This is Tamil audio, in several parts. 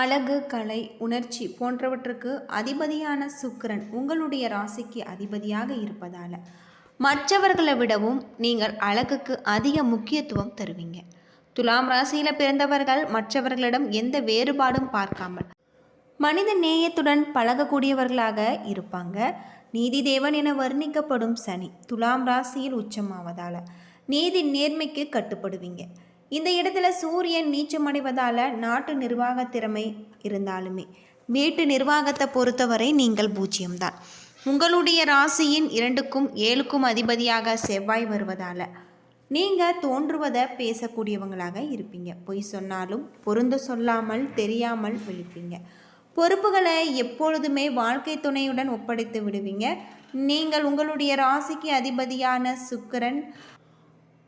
அழகு, கலை, உணர்ச்சி போன்றவற்றுக்கு அதிபதியான சுக்கிரன் உங்களுடைய ராசிக்கு அதிபதியாக இருப்பதால் மற்றவர்களை விடவும் நீங்கள் அழகுக்கு அதிக முக்கியத்துவம் தருவீங்க. துலாம் ராசியில் பிறந்தவர்கள் மற்றவர்களிடம் எந்த வேறுபாடும் பார்க்காமல் மனித நேயத்துடன் பழகக்கூடியவர்களாக இருப்பாங்க. நீதி தேவன் என வர்ணிக்கப்படும் சனி துலாம் ராசியில் உச்சமாவதால் நீதி நேர்மைக்கு கட்டுப்படுவீங்க. இந்த இடத்துல சூரியன் நீச்சமடைவதால் நாட்டு நிர்வாக திறமை இருந்தாலுமே வீட்டு நிர்வாகத்தை பொறுத்தவரை நீங்கள் பூஜ்ஜியம்தான். உங்களுடைய ராசியின் 2க்கும் 7க்கும் அதிபதியாக செவ்வாய் வருவதால் நீங்கள் தோன்றுவதை பேசக்கூடியவங்களாக இருப்பீங்க. பொய் சொன்னாலும் பொருந்த சொல்லாமல் தெரியாமல் விழிப்பீங்க. பொறுப்புகளை எப்பொழுதுமே வாழ்க்கை துணையுடன் ஒப்படைத்து விடுவீங்க. நீங்கள் உங்களுடைய ராசிக்கு அதிபதியான சுக்கிரன்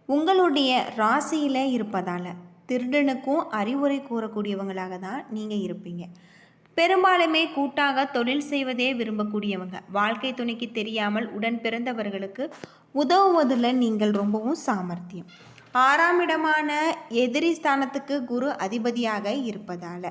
உங்களுடைய ராசியில் இருப்பதால் திருடனுக்கும் அறிவுரை கூறக்கூடியவங்களாக தான் நீங்கள் இருப்பீங்க. பெரும்பாலுமே கூட்டாக தொழில் செய்வதே விரும்பக்கூடியவங்க. வாழ்க்கை துணைக்கு தெரியாமல் உடன் பிறந்தவர்களுக்கு உதவுவதில் நீங்கள் ரொம்பவும் சாமர்த்தியம். 6ஆம் இடமான எதிரி ஸ்தானத்துக்கு குரு அதிபதியாக இருப்பதால்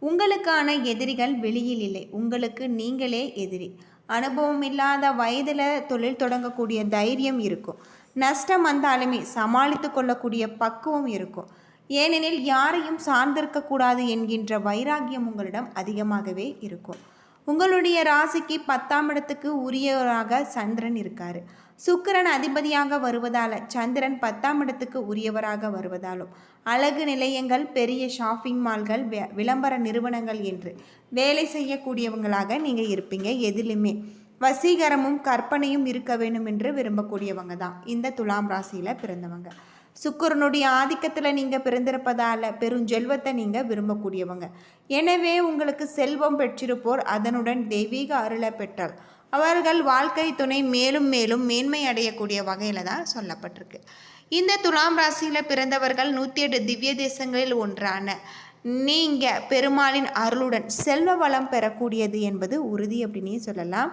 உங்களுக்கான எதிரிகள் வெளியில் இல்லை, உங்களுக்கு நீங்களே எதிரி. அனுபவம் இல்லாத வயதில் தொழில் தொடங்கக்கூடிய தைரியம் இருக்கும். நஷ்டம் வந்தாலுமே சமாளித்து கொள்ளக்கூடிய பக்குவம் இருக்கும். ஏனெனில் யாரையும் சார்ந்திருக்கக்கூடாது என்கின்ற வைராகியம் உங்களிடம் அதிகமாகவே இருக்கும். உங்களுடைய ராசிக்கு 10ஆம் இடத்துக்கு உரியவராக சந்திரன் இருக்கார். சுக்கிரன் அதிபதியாக வருவதால் சந்திரன் 10ஆம் இடத்துக்கு உரியவராக வருவதாலும் அழகு நிலையங்கள், பெரிய ஷாப்பிங் மால்கள், விளம்பர நிறுவனங்கள் என்று வேலை செய்யக்கூடியவங்களாக நீங்கள் இருப்பீங்க. எதிலுமே வசீகரமும் கற்பனையும் இருக்க வேண்டும் என்று விரும்பக்கூடியவங்க தான் இந்த துலாம் ராசியில் பிறந்தவங்க. சுக்கிரனுடைய ஆதிக்கத்தில் நீங்கள் பிறந்திருப்பதால் பெருஞ்செல்வத்தை நீங்கள் விரும்பக்கூடியவங்க. எனவே உங்களுக்கு செல்வம் பெற்றிருப்போர் அதனுடன் தெய்வீக அருளை பெற்றால் அவர்கள் வாழ்க்கை துணை மேலும் மேலும் மேன்மை அடையக்கூடிய வகையில் தான் சொல்லப்பட்டிருக்கு. இந்த துலாம் ராசியில் பிறந்தவர்கள் 108 திவ்ய தேசங்களில் ஒன்றான நீங்கள் பெருமாளின் அருளுடன் செல்வ வளம் பெறக்கூடியது என்பது உறுதி அப்படின்னே சொல்லலாம்.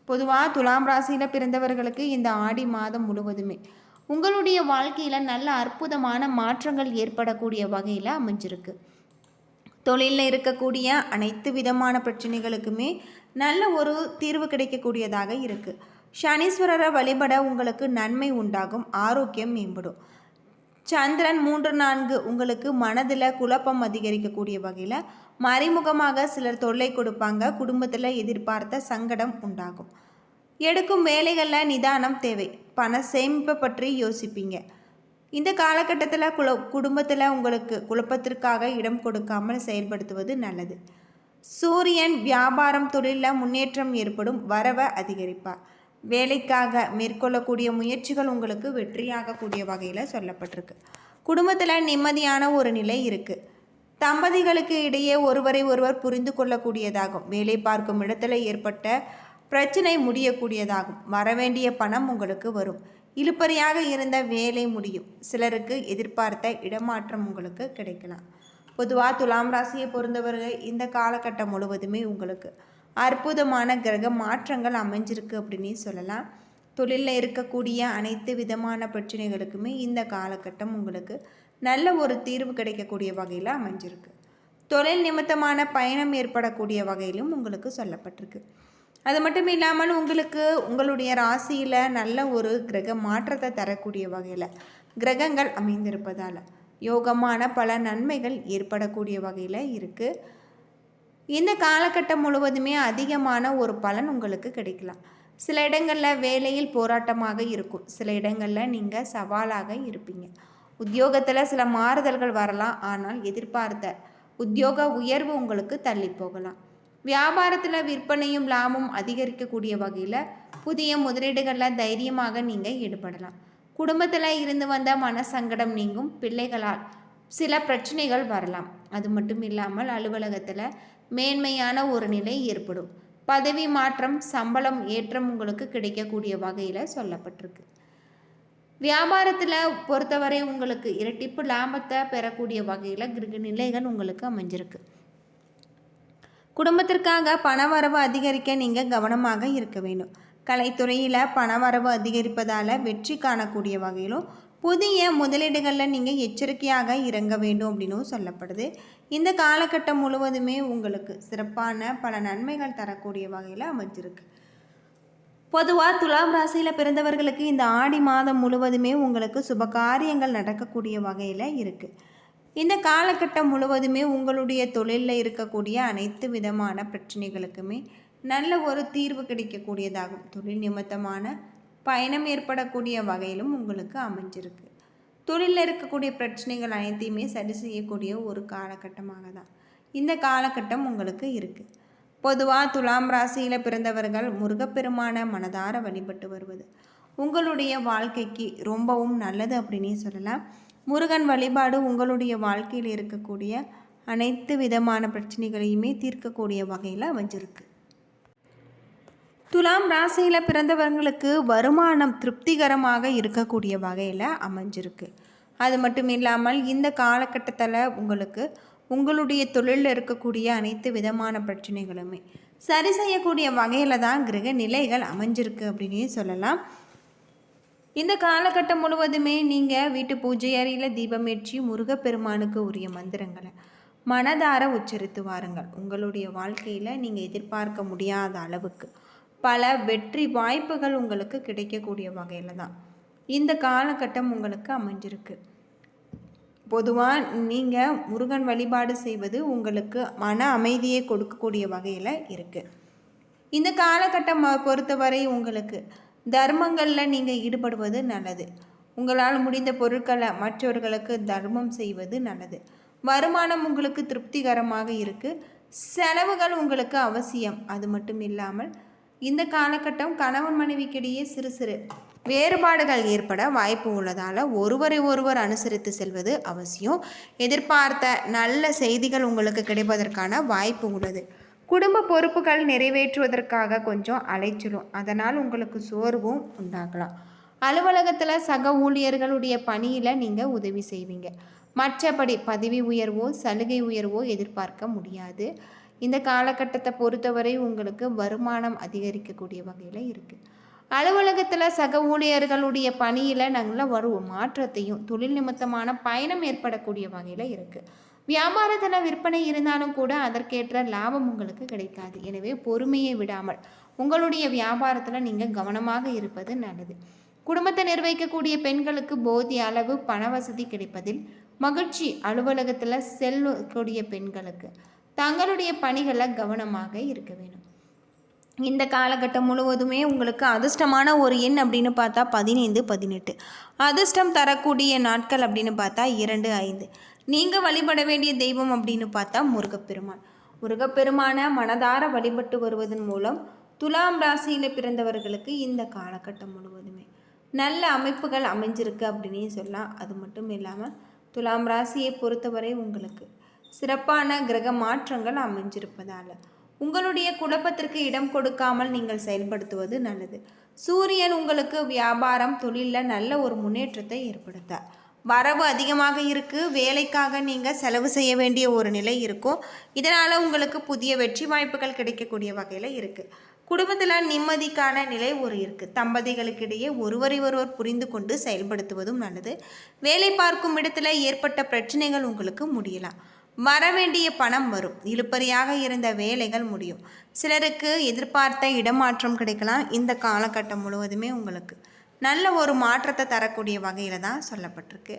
பொதுவாக துலாம் ராசியில் பிறந்தவர்களுக்கு இந்த ஆடி மாதம் முழுவதுமே உங்களுடைய வாழ்க்கையில் நல்ல அற்புதமான மாற்றங்கள் ஏற்படக்கூடிய வகையில் அமைஞ்சிருக்கு. தொழிலில் இருக்கக்கூடிய அனைத்து விதமான பிரச்சனைகளுக்குமே நல்ல ஒரு தீர்வு கிடைக்கக்கூடியதாக இருக்குது. சனீஸ்வரரை வழிபட உங்களுக்கு நன்மை உண்டாகும், ஆரோக்கியம் மேம்படும். சந்திரன் 3-4 உங்களுக்கு மனதில் குழப்பம் அதிகரிக்கக்கூடிய வகையில் மறைமுகமாக சிலர் தொல்லை கொடுப்பாங்க. குடும்பத்தில் எதிர்பார்த்த சங்கடம் உண்டாகும். எடுக்கும் வேலைகளில் நிதானம் தேவை. பண சேமிப்பை பற்றி யோசிப்பீங்க. இந்த காலகட்டத்தில் குடும்பத்தில் உங்களுக்கு குழப்பத்திற்காக இடம் கொடுக்காமல் செயல்படுத்துவது நல்லது. சூரியன் வியாபாரம், தொழிலில் முன்னேற்றம் ஏற்படும், வரவை அதிகரிப்பார். வேலைக்காக மேற்கொள்ளக்கூடிய முயற்சிகள் உங்களுக்கு வெற்றியாகக்கூடிய வகையில் சொல்லப்பட்டிருக்கு. குடும்பத்தில் நிம்மதியான ஒரு நிலை இருக்குது. தம்பதிகளுக்கு இடையே ஒருவரை ஒருவர் புரிந்து கொள்ளக்கூடியதாகும். வேலை பார்க்கும் இடத்துல ஏற்பட்ட பிரச்சனை முடியக்கூடியதாகும். வரவேண்டிய பணம் உங்களுக்கு வரும். இழுபறியாக இருந்த வேலை முடியும். சிலருக்கு எதிர்பார்த்த இடமாற்றம் உங்களுக்கு கிடைக்கலாம். பொதுவாக துலாம் ராசியை பொறுத்தவர்கள் இந்த காலகட்டம் முழுவதுமே உங்களுக்கு அற்புதமான கிரக மாற்றங்கள் அமைஞ்சிருக்கு அப்படின்னு சொல்லலாம். தொழிலில் இருக்கக்கூடிய அனைத்து விதமான பிரச்சனைகளுக்குமே இந்த காலகட்டம் உங்களுக்கு நல்ல ஒரு தீர்வு கிடைக்கக்கூடிய வகையில் அமைஞ்சிருக்கு. தொழில் நிமித்தமான பயணம் ஏற்படக்கூடிய வகையிலும் உங்களுக்கு சொல்லப்பட்டிருக்கு. அது மட்டும் இல்லாமல் உங்களுக்கு உங்களுடைய ராசியில் நல்ல ஒரு கிரக மாற்றத்தை தரக்கூடிய வகையில் கிரகங்கள் அமைந்திருப்பதால் யோகமான பல நன்மைகள் ஏற்படக்கூடிய வகையில் இருக்குது. இந்த காலகட்டம் முழுவதுமே அதிகமான ஒரு பலன் உங்களுக்கு கிடைக்கலாம். சில இடங்களில் வேலையில் போராட்டமாக இருக்கும், சில இடங்களில் நீங்கள் சவாலாக இருப்பீங்க. உத்தியோகத்தில் சில மாறுதல்கள் வரலாம், ஆனால் எதிர்பார்த்த உத்தியோக உயர்வு உங்களுக்கு தள்ளி போகலாம். வியாபாரத்தில் விற்பனையும் லாபமும் அதிகரிக்கக்கூடிய வகையில் புதிய முதலீடுகளில் தைரியமாக நீங்கள் ஈடுபடலாம். குடும்பத்தில் இருந்து வந்த மனசங்கடம் நீங்கும். பிள்ளைகளால் சில பிரச்சனைகள் வரலாம். அது மட்டும் இல்லாமல் அலுவலகத்தில் மேன்மையான ஒரு நிலை ஏற்படும். பதவி மாற்றம், சம்பளம் ஏற்றம் உங்களுக்கு கிடைக்கக்கூடிய வகையில் சொல்லப்பட்டிருக்கு. வியாபாரத்தில் பொறுத்தவரை உங்களுக்கு இரட்டிப்பு லாபத்தை பெறக்கூடிய வகையில் கிரக நிலைகள் உங்களுக்கு அமைஞ்சிருக்கு. குடும்பத்திற்காக பணவரவு அதிகரிக்க நீங்கள் கவனமாக இருக்க வேண்டும். கலைத்துறையில் பணவரவு அதிகரிப்பதால் வெற்றி காணக்கூடிய வகையிலும் புதிய முதலீடுகளில் நீங்கள் எச்சரிக்கையாக இறங்க வேண்டும் அப்படின்னும் சொல்லப்படுது. இந்த காலகட்டம் முழுவதுமே உங்களுக்கு சிறப்பான பல நன்மைகள் தரக்கூடிய வகையில் அமைஞ்சிருக்கு. பொதுவாக துலாம் ராசியில் பிறந்தவர்களுக்கு இந்த ஆடி மாதம் முழுவதுமே உங்களுக்கு சுப காரியங்கள் நடக்கக்கூடிய வகையில் இருக்குது. இந்த காலகட்டம் முழுவதுமே உங்களுடைய தொழிலில் இருக்கக்கூடிய அனைத்து விதமான பிரச்சனைகளுக்குமே நல்ல ஒரு தீர்வு கிடைக்கக்கூடியதாகும். தொழில் நிமித்தமான பயணம் ஏற்படக்கூடிய வகையிலும் உங்களுக்கு அமைஞ்சிருக்கு. தொழிலில் இருக்கக்கூடிய பிரச்சனைகள் அனைத்தையுமே சரி செய்யக்கூடிய ஒரு காலகட்டமாக தான் இந்த காலகட்டம் உங்களுக்கு இருக்குது. பொதுவாக துலாம் ராசியில் பிறந்தவர்கள் முருகப்பெருமான மனதார வழிபட்டு வருவது உங்களுடைய வாழ்க்கைக்கு ரொம்பவும் நல்லது அப்படின்னே சொல்லலாம். முருகன் வழிபாடு உங்களுடைய வாழ்க்கையில் இருக்கக்கூடிய அனைத்து விதமான பிரச்சனைகளையுமே தீர்க்கக்கூடிய வகையில் அமைஞ்சிருக்கு. துலாம் ராசியில் பிறந்தவர்களுக்கு வருமானம் திருப்திகரமாக இருக்கக்கூடிய வகையில் அமைஞ்சிருக்கு. அது மட்டும் இல்லாமல் இந்த காலகட்டத்தில் உங்களுக்கு உங்களுடைய தொழிலில் இருக்கக்கூடிய அனைத்து விதமான பிரச்சனைகளுமே சரி செய்யக்கூடிய வகையில் தான் கிரக நிலைகள் அமைஞ்சிருக்கு அப்படின்னே சொல்லலாம். இந்த காலகட்டம் முழுவதுமே நீங்கள் வீட்டு பூஜை அறையில் தீபமேற்றி முருகப்பெருமானுக்கு உரிய மந்திரங்களை மனதார உச்சரித்து வாருங்கள். உங்களுடைய வாழ்க்கையில் நீங்கள் எதிர்பார்க்க முடியாத அளவுக்கு பல வெற்றி வாய்ப்புகள் உங்களுக்கு கிடைக்கக்கூடிய வகையில் தான் இந்த காலகட்டம் உங்களுக்கு அமைஞ்சிருக்கு. பொதுவாக நீங்கள் முருகன் வழிபாடு செய்வது உங்களுக்கு மன அமைதியை கொடுக்கக்கூடிய வகையில் இருக்குது. இந்த காலகட்டம் பொறுத்தவரை உங்களுக்கு தர்மங்களில் நீங்கள் ஈடுபடுவது நல்லது. உங்களால் முடிந்த பொருட்களை மற்றவர்களுக்கு தர்மம் செய்வது நல்லது. வருமானம் உங்களுக்கு திருப்திகரமாக இருக்குது. செலவுகள் உங்களுக்கு அவசியம். அது மட்டும் இல்லாமல் இந்த காலகட்டம் கணவன் மனைவிக்கிடையே சிறு சிறு வேறுபாடுகள் ஏற்பட வாய்ப்பு உள்ளதால் ஒருவரை ஒருவர் அனுசரித்து செல்வது அவசியம். எதிர்பார்த்த நல்ல செய்திகள் உங்களுக்கு கிடைப்பதற்கான வாய்ப்பு உள்ளது. குடும்ப பொறுப்புகள் நிறைவேற்றுவதற்காக கொஞ்சம் அலைச்சலும், அதனால் உங்களுக்கு சோர்வும் உண்டாகலாம். அலுவலகத்தில் சக ஊழியர்களுடைய பணியில் நீங்கள் உதவி செய்வீங்க. மற்றபடி பதவி உயர்வோ சலுகை உயர்வோ எதிர்பார்க்க முடியாது. இந்த காலகட்டத்தை பொறுத்தவரை உங்களுக்கு வருமானம் அதிகரிக்கக்கூடிய வகையில் இருக்குது. அலுவலகத்தில் சக ஊழியர்களுடைய பணியில் நல்ல ஒரு மாற்றத்தையும் தொழில் நிமித்தமான பயணம் ஏற்படக்கூடிய வகையில் இருக்குது. வியாபாரத்தில் விற்பனை இருந்தாலும் கூட அதற்கேற்ற லாபம் உங்களுக்கு கிடைக்காது. எனவே பொறுமையை விடாமல் உங்களுடைய வியாபாரத்தில் நீங்கள் கவனமாக இருப்பது நல்லது. குடும்பத்தை நிர்வகிக்கக்கூடிய பெண்களுக்கு போதிய அளவு பண வசதி கிடைப்பதில் மகிழ்ச்சி. அலுவலகத்தில் செல்லக்கூடிய பெண்களுக்கு தங்களுடைய பணிகளில் கவனமாக இருக்க வேண்டும். இந்த காலகட்டம் முழுவதுமே உங்களுக்கு அதிர்ஷ்டமான ஒரு எண் அப்படின்னு பார்த்தா 15, 18. அதிர்ஷ்டம் தரக்கூடிய நாட்கள் அப்படின்னு பார்த்தா 2, 5. நீங்கள் வழிபட வேண்டிய தெய்வம் அப்படின்னு பார்த்தா முருகப்பெருமான். முருகப்பெருமான மனதார வழிபட்டு வருவதன் மூலம் துலாம் ராசியில் பிறந்தவர்களுக்கு இந்த காலகட்டம் முழுவதுமே நல்ல அமைப்புகள் அமைஞ்சிருக்கு அப்படின்னே சொல்லலாம். அது மட்டும் இல்லாமல் துலாம் ராசியை பொறுத்தவரை உங்களுக்கு சிறப்பான கிரக மாற்றங்கள் அமைஞ்சிருப்பதால் உங்களுடைய குழப்பத்திற்கு இடம் கொடுக்காமல் நீங்கள் செயல்படுத்துவது நல்லது. சூரியன் உங்களுக்கு வியாபாரம் தொழிலில் நல்ல ஒரு முன்னேற்றத்தை ஏற்படுத்தார். வரவு அதிகமாக இருக்குது. வேலைக்காக நீங்கள் செலவு செய்ய வேண்டிய ஒரு நிலை இருக்கும். இதனால் உங்களுக்கு புதிய வெற்றி வாய்ப்புகள் கிடைக்கக்கூடிய வகையில் இருக்குது. குடும்பத்தில் நிம்மதிக்கான நிலை ஒரு இருக்குது. தம்பதிகளுக்கிடையே ஒருவரை ஒருவர் புரிந்து கொண்டு செயல்படுத்துவதும் நல்லது. வேலை பார்க்கும் இடத்துல ஏற்பட்ட பிரச்சனைகள் உங்களுக்கு முடியலாம். வரவேண்டிய பணம் வரும். இழுபறியாக இருந்த வேலைகள் முடியும். சிலருக்கு எதிர்பார்த்த இடமாற்றம் கிடைக்கலாம். இந்த காலகட்டம் முழுவதுமே உங்களுக்கு நல்ல ஒரு மாற்றத்தை தரக்கூடிய வகையில் தான் சொல்லப்பட்டிருக்கு.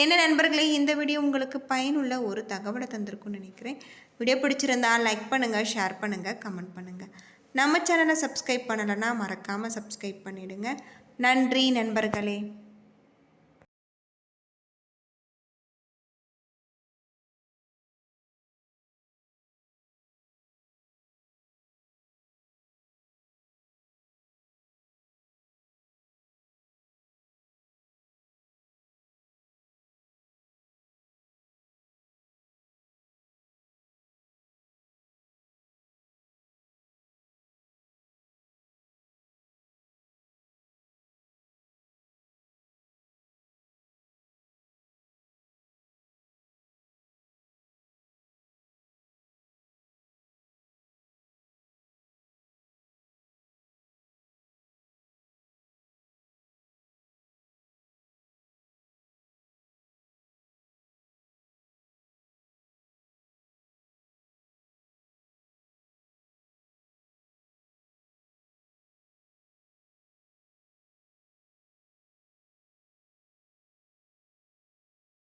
என்ன நண்பர்களே, இந்த வீடியோ உங்களுக்கு பயனுள்ள ஒரு தகவலை தந்திருக்குன்னு நினைக்கிறேன். வீடியோ பிடிச்சிருந்தால் லைக் பண்ணுங்கள், ஷேர் பண்ணுங்கள், கமெண்ட் பண்ணுங்கள். நம்ம சேனலை சப்ஸ்கிரைப் பண்ணலைன்னா மறக்காமல் சப்ஸ்கிரைப் பண்ணிவிடுங்க. நன்றி நண்பர்களே.